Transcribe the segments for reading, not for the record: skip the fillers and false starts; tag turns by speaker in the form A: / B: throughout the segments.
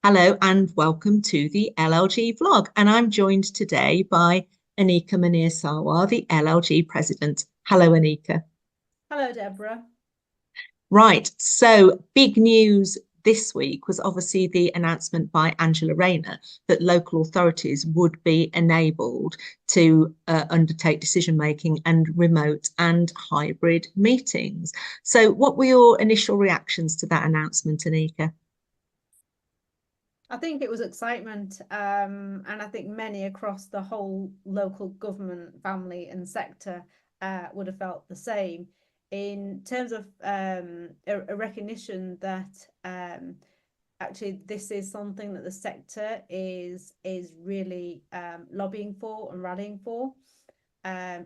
A: Hello and welcome to the LLG vlog. And I'm joined today by Aneeka Muneer Sarwar, the LLG president. Hello, Aneeka.
B: Hello, Deborah.
A: Right, so big news this week was obviously the announcement by Angela Rayner that local authorities would be enabled to undertake decision making and remote and hybrid meetings. So, what were your initial reactions to that announcement, Aneeka?
B: I think it was excitement, and I think many across the whole local government family and sector would have felt the same in terms of a recognition that actually this is something that the sector is really lobbying for and rallying for,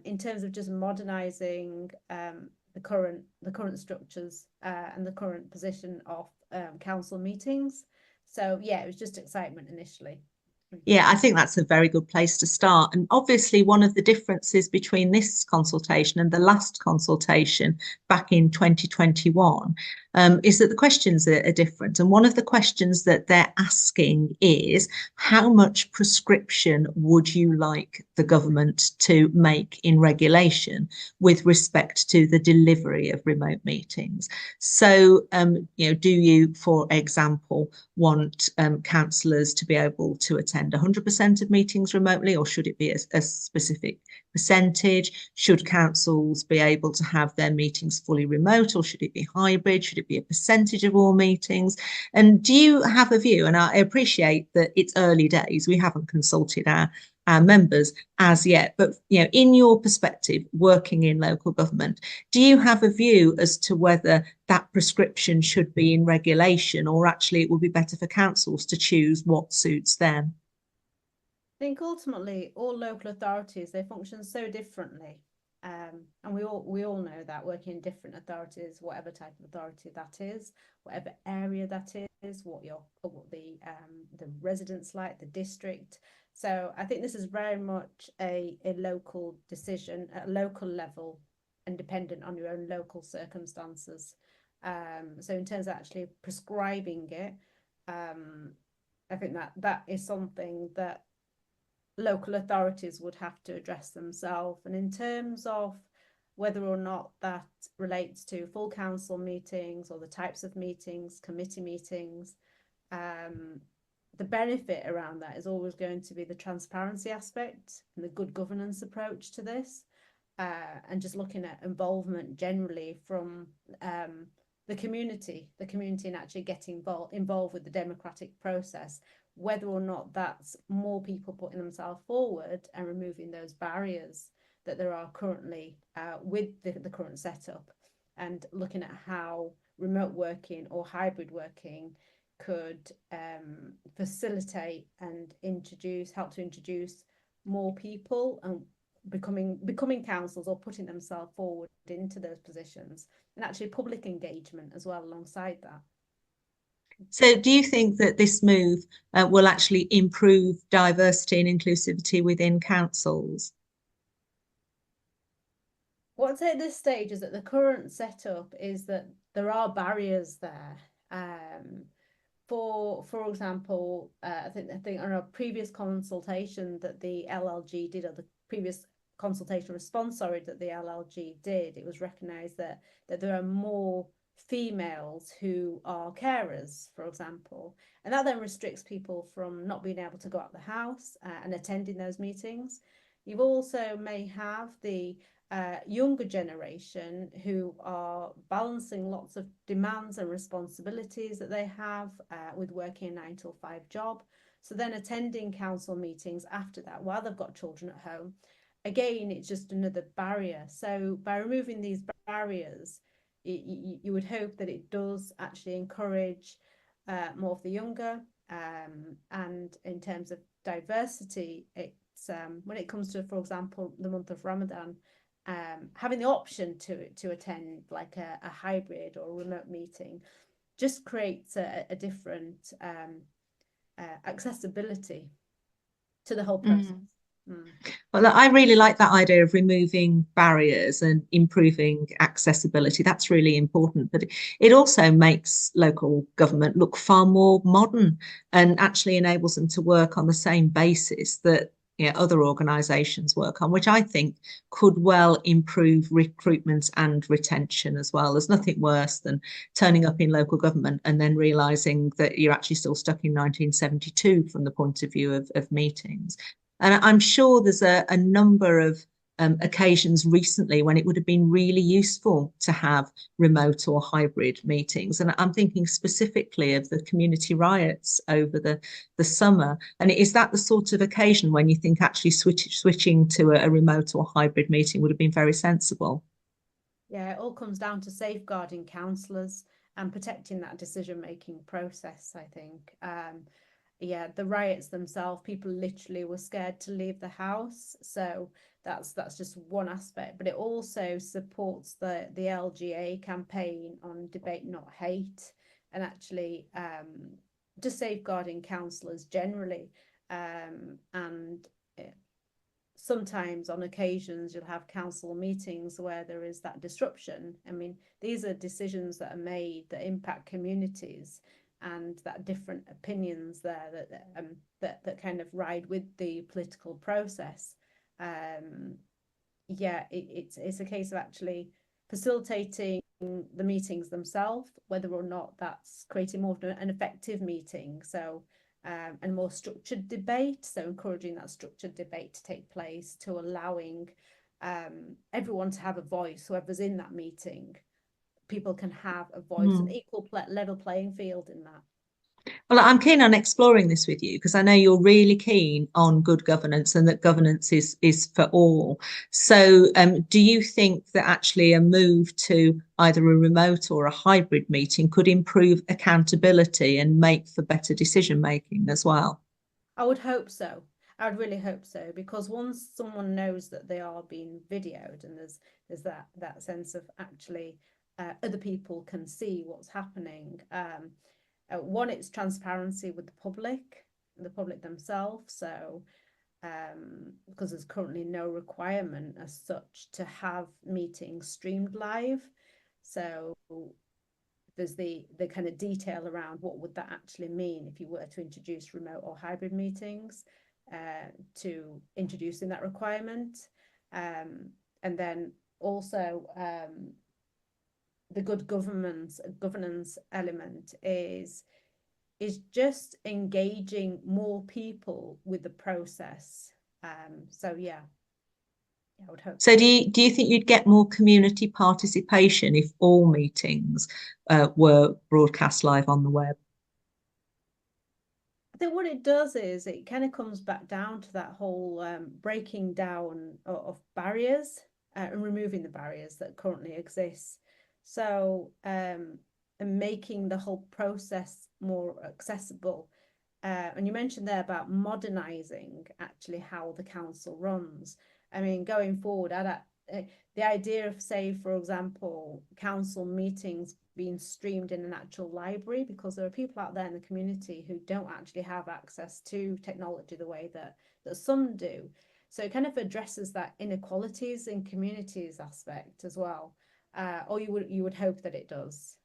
B: in terms of just modernising the current structures and the current position of council meetings. So yeah, it was just excitement initially.
A: Yeah, I think that's a very good place to start. And obviously, one of the differences between this consultation and the last consultation back in 2021 is that the questions are different. And one of the questions that they're asking is how much prescription would you like the government to make in regulation with respect to the delivery of remote meetings? So, do you, for example, want councillors to be able to attend 100% of meetings remotely, or should it be a specific percentage? Should councils be able to have their meetings fully remote, or should it be hybrid? Should it be a percentage of all meetings? And do you have a view? And I appreciate that it's early days. We haven't consulted our members as yet, but in your perspective, working in local government, do you have a view as to whether that prescription should be in regulation, or actually it would be better for councils to choose what suits them?
B: I think ultimately all local authorities, they function so differently. And we all know that, working in different authorities, whatever type of authority that is, whatever area that is, what the residents like, the district. So I think this is very much a local decision at a local level and dependent on your own local circumstances. So in terms of actually prescribing it, I think that is something that local authorities would have to address themselves. And in terms of whether or not that relates to full council meetings or the types of meetings, committee meetings, the benefit around that is always going to be the transparency aspect and the good governance approach to this, and just looking at involvement generally from the community and actually getting involved with the democratic process, whether or not that's more people putting themselves forward and removing those barriers that there are currently with the current setup, and looking at how remote working or hybrid working could facilitate and help to introduce more people and becoming councils or putting themselves forward into those positions, and actually public engagement as well alongside that.
A: So, do you think that this move will actually improve diversity and inclusivity within councils?
B: What I'd say at this stage is that the current setup is that there are barriers there. For example, I think on a previous consultation that the LLG did, or the previous consultation response, sorry, that the LLG did, it was recognised that there are more females who are carers, for example, and that then restricts people from not being able to go out the house and attending those meetings. You've also may have the younger generation who are balancing lots of demands and responsibilities that they have with working a 9 to 5 job. So then attending council meetings after that while they've got children at home, again, it's just another barrier. So by removing these barriers, you would hope that it does actually encourage more of the younger. And in terms of diversity, it's when it comes to, for example, the month of Ramadan, having the option to attend like a hybrid or a remote meeting just creates a different accessibility to the whole process. Mm.
A: Well, I really like that idea of removing barriers and improving accessibility. That's really important. But it also makes local government look far more modern and actually enables them to work on the same basis that other organisations work on, which I think could well improve recruitment and retention as well. There's nothing worse than turning up in local government and then realising that you're actually still stuck in 1972 from the point of view of meetings. And I'm sure there's a number of occasions recently when it would have been really useful to have remote or hybrid meetings. And I'm thinking specifically of the community riots over the summer. And is that the sort of occasion when you think actually switching to a remote or hybrid meeting would have been very sensible?
B: Yeah, it all comes down to safeguarding councillors and protecting that decision-making process, I think. Yeah, the riots themselves, people literally were scared to leave the house. So that's just one aspect. But it also supports the LGA campaign on debate, not hate, and actually just safeguarding councillors generally. And sometimes on occasions you'll have council meetings where there is that disruption. I mean, these are decisions that are made that impact communities, and that different opinions there that kind of ride with the political process. Yeah, it's a case of actually facilitating the meetings themselves, whether or not that's creating more of an effective meeting. So and more structured debate, so encouraging that structured debate to take place, to allowing everyone to have a voice. Whoever's in that meeting, people can have a voice, an equal level playing field in that.
A: Well, I'm keen on exploring this with you because I know you're really keen on good governance and that governance is for all. So, do you think that actually a move to either a remote or a hybrid meeting could improve accountability and make for better decision making as well?
B: I would hope so. I would really hope so, because once someone knows that they are being videoed, and there's that sense of actually other people can see what's happening. One, it's transparency with the public themselves. So because there's currently no requirement as such to have meetings streamed live. So there's the kind of detail around what would that actually mean if you were to introduce remote or hybrid meetings, to introducing that requirement. And then also the good governance element is just engaging more people with the process. So yeah, I would hope.
A: So do you think you'd get more community participation if all meetings were broadcast live on the web?
B: I think what it does is it kind of comes back down to that whole breaking down of barriers and removing the barriers that currently exist. So and making the whole process more accessible. And you mentioned there about modernizing actually how the council runs. I mean, going forward, the idea of, say, for example, council meetings being streamed in an actual library, because there are people out there in the community who don't actually have access to technology the way that some do. So it kind of addresses that inequalities in communities aspect as well. Or you would hope that it does.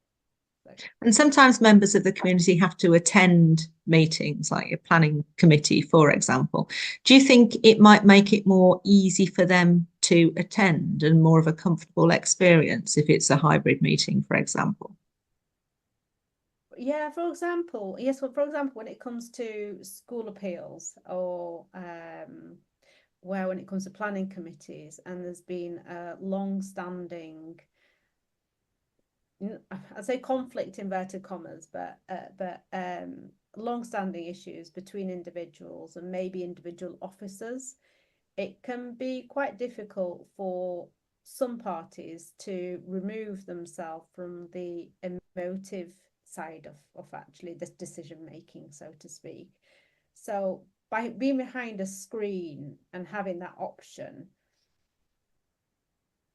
A: And sometimes members of the community have to attend meetings, like a planning committee, for example. Do you think it might make it more easy for them to attend and more of a comfortable experience if it's a hybrid meeting, for example?
B: Yeah, for example, yes, well, for example, when it comes to school appeals, or where when it comes to planning committees, and there's been a long-standing, I say conflict inverted commas, but long-standing issues between individuals and maybe individual officers, it can be quite difficult for some parties to remove themselves from the emotive side of actually this decision making, so to speak. So by being behind a screen and having that option,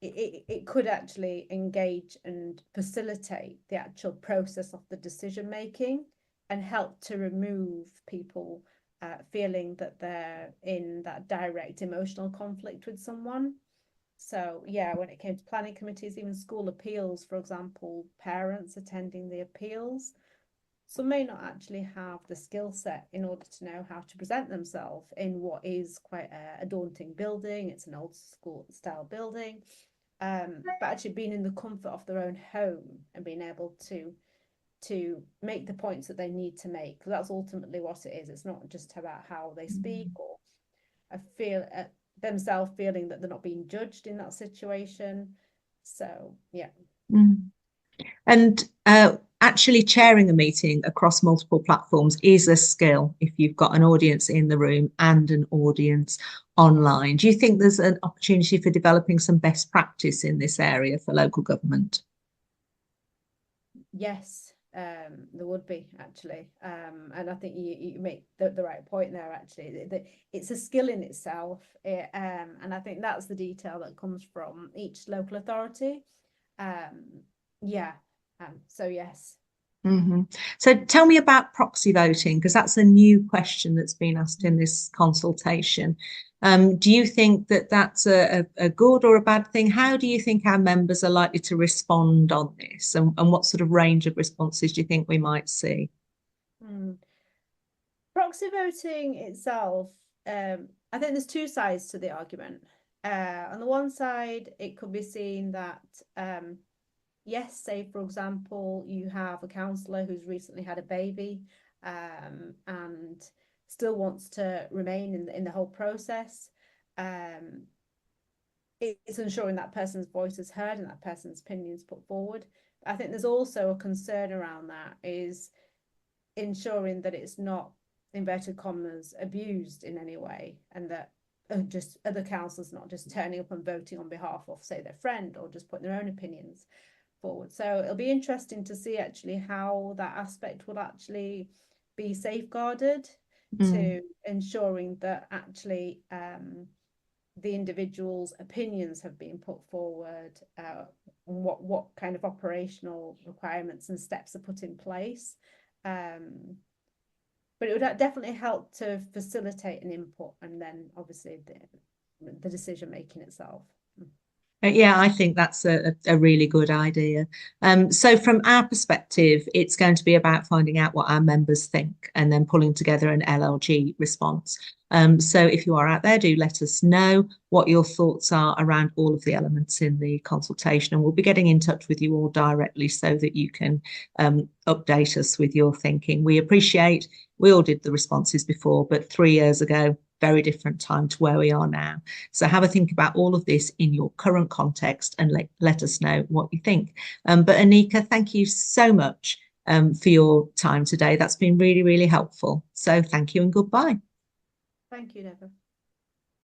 B: it could actually engage and facilitate the actual process of the decision making and help to remove people feeling that they're in that direct emotional conflict with someone. So yeah, when it came to planning committees, even school appeals, for example, parents attending the appeals, some may not actually have the skill set in order to know how to present themselves in what is quite a daunting building. It's an old school style building, but actually being in the comfort of their own home and being able to make the points that they need to make. That's ultimately what it is. It's not just about how they speak or feel themselves feeling that they're not being judged in that situation. So yeah.
A: And actually chairing a meeting across multiple platforms is a skill if you've got an audience in the room and an audience online. Do you think there's an opportunity for developing some best practice in this area for local government?
B: Yes, there would be actually. And I think you make the right point there actually. It's a skill in itself. And I think that's the detail that comes from each local authority. Yeah. So yes.
A: So tell me about proxy voting, because that's a new question that's been asked in this consultation. Do you think that that's a good or a bad thing? How do you think our members are likely to respond on this, and what sort of range of responses do you think we might see?
B: Proxy voting itself, I think there's two sides to the argument. On the one side, it could be seen that yes, say for example, you have a councillor who's recently had a baby and still wants to remain in the whole process. It's ensuring that person's voice is heard and that person's opinion is put forward. I think there's also a concern around that is ensuring that it's not, inverted commas, abused in any way, and that just other councillors not just turning up and voting on behalf of, say, their friend or just putting their own opinions forward. So it'll be interesting to see actually how that aspect will actually be safeguarded to ensuring that actually the individual's opinions have been put forward, what kind of operational requirements and steps are put in place. But it would definitely help to facilitate an input and then obviously the decision making itself.
A: Yeah, I think that's a really good idea. So from our perspective, it's going to be about finding out what our members think and then pulling together an LLG response. So if you are out there, do let us know what your thoughts are around all of the elements in the consultation, and we'll be getting in touch with you all directly so that you can update us with your thinking. We appreciate we all did the responses before, but 3 years ago, very different time to where we are now. So have a think about all of this in your current context and let us know what you think. But Aneeka, thank you so much for your time today. That's been really, really helpful. So thank you and goodbye.
B: Thank you, Deborah.